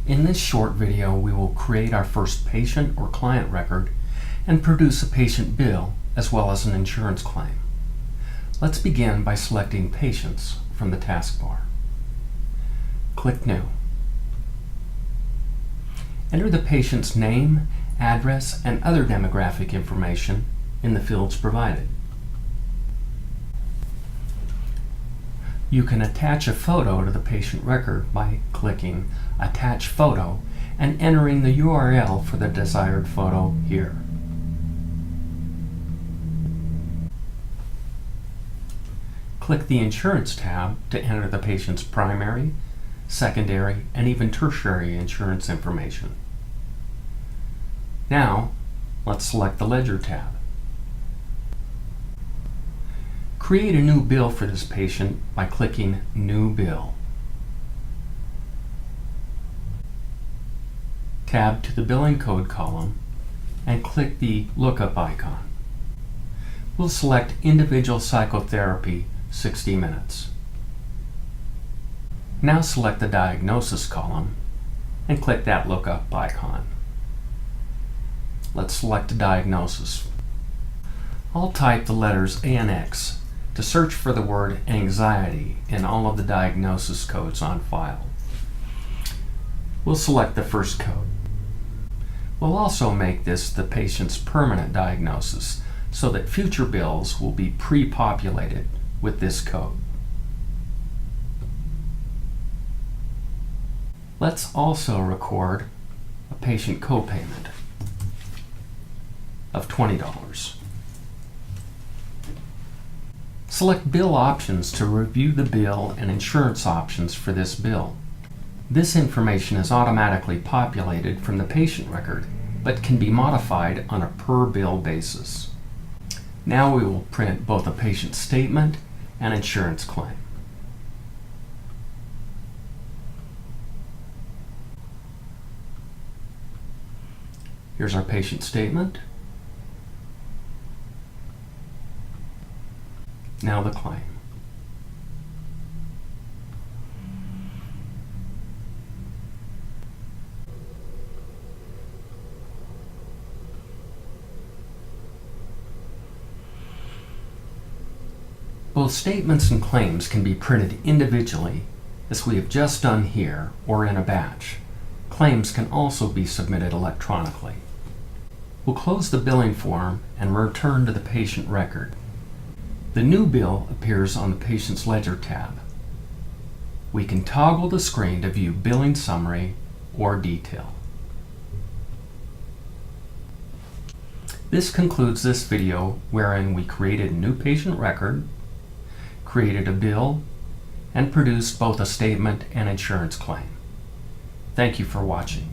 In this short video, we will create our first patient or client record and produce a patient bill as well as an insurance claim. Let's begin by selecting Patients from the taskbar. Click New. Enter the patient's name, address, and other demographic information in the fields provided. You can attach a photo to the patient record by clicking Attach Photo and entering the URL for the desired photo here. Click the Insurance tab to enter the patient's primary, secondary, and even tertiary insurance information. Now, let's select the Ledger tab. Create a new bill for this patient by clicking New Bill. Tab to the billing code column and click the lookup icon. We'll select Individual Psychotherapy 60 minutes. Now select the diagnosis column and click that lookup icon. Let's select a diagnosis. I'll type the letters A and X to search for the word anxiety in all of the diagnosis codes on file. We'll select the first code. We'll also make this the patient's permanent diagnosis so that future bills will be pre-populated with this code. Let's also record a patient copayment of $20. Select Bill Options to review the bill and insurance options for this bill. This information is automatically populated from the patient record, but can be modified on a per bill basis. Now we will print both a patient statement and insurance claim. Here's our patient statement. Now the claim. Both statements and claims can be printed individually, as we have just done here, or in a batch. Claims can also be submitted electronically. We'll close the billing form and return to the patient record. The new bill appears on the Patient's Ledger tab. We can toggle the screen to view billing summary or detail. This concludes this video wherein we created a new patient record, created a bill, and produced both a statement and insurance claim. Thank you for watching.